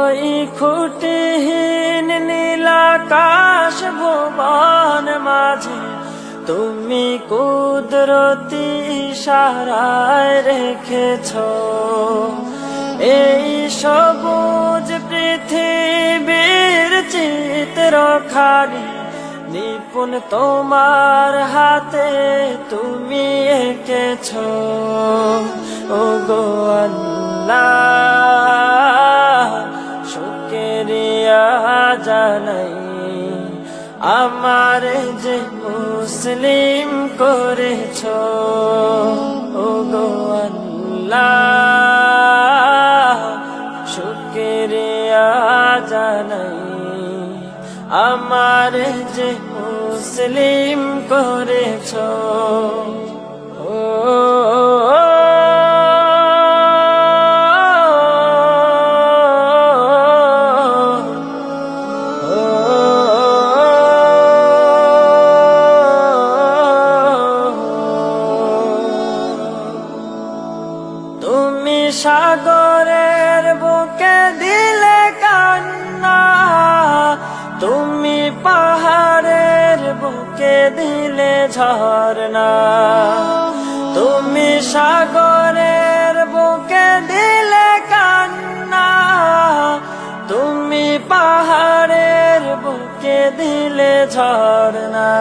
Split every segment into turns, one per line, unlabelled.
ওই খুঁটিহীন নীলাকাশ ভুবন মাঝে তুমি কুদরতি ইশারায় রেখেছ এই সবুজ পৃথিবীর চিত্রখানি নিপুণ তোমার হাতে তুমি এঁকেছ ওগো আল্লাহ শুকরিয়া জানাই আমার যে মুসলিম করেছ ওগো আল্লাহ শুকরিয়া জানাই আমার যে মুসলিম করেছ তুমি সাগরের বুকে দিলে কান্না তুমি পাহাড়ের বুকে দিলে ঝরনা তুমি সাগরের বুকে দিলে কান্না তুমি পাহাড়ের বুকে দিলে ঝরনা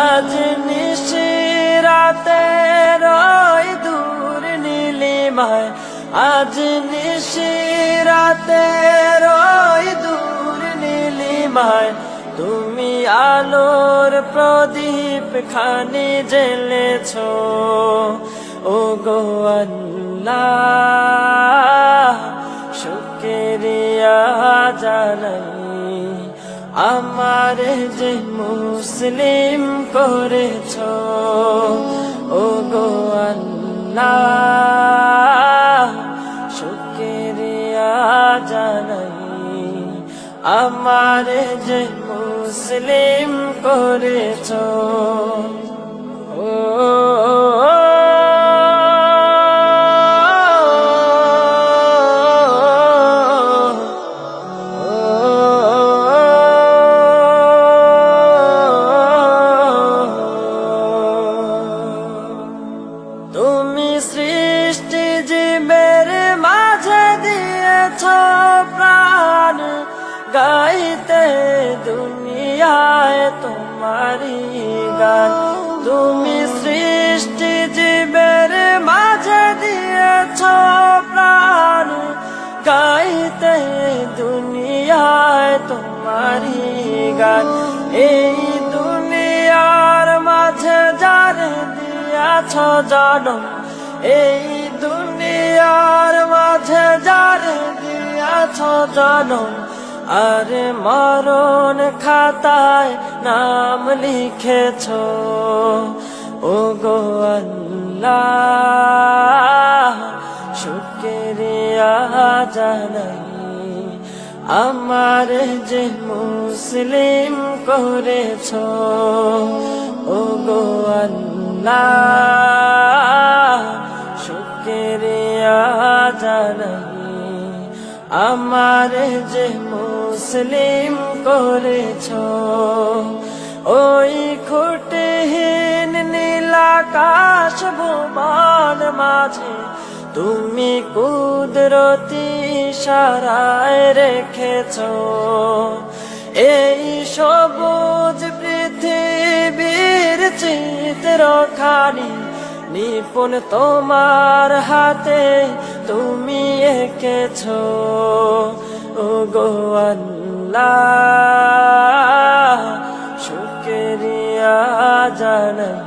আজ নিশিরাতে রই দূর নীলিমায় আজ নিশিরাতে রই দূর নীলিমায় তুমি আলোর প্রদীপ খানি জ্বেলেছ ওগো আল্লাহ শুকরিয়া জানাই আমার যে মুসলিম করেছ ওগো আল্লাহ শুকরিয়া জানাই আমার যে মুসলিম করেছ তুমি সৃষ্টি জীবের মাঝে দিয়েছ প্রাণ গাইতে দুনিয়ায় তোমারি গান তুমি সৃষ্টি জীবের মাঝে দিয়েছ প্রাণ গাইতে দুনিয়ায় তোমারি গান এই দুনিয়ার মাঝে যারে দিয়াছ জনম এই দুনিয়ার মাঝে যারে দিয়াছ জনম আর মরণ খাতায় নাম লিখেছ ওগো আল্লাহ শুকরিয়া জানাই আমার যে মুসলিম করেছ ওগো আল্লাহ শুকরিয়া জানাই আমার যে মুসলিম করেছ ওই খুঁটিহীন নীলাকাশ ভুবন মাঝে তুমি কুদরতি ইশারায় রেখেছ এই সবুজ পৃথিবীর চিত্রখানি নিপুণ তোমার হাতে তুমি এঁকেছ ওগো আল্লাহ শুকরিয়া জানাই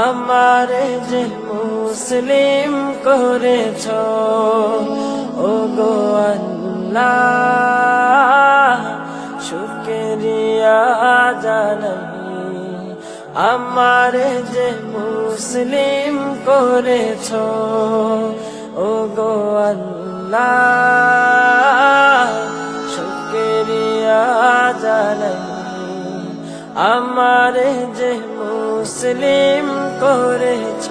আমার যে মুসলিম করেছ ওগো আল্লাহ শুকরিয়া জানাই আমার যে মুসলিম করেছ ওগো আল্লাহ শুকরিয়া জানাই আমার যে মুসলিম করেছ।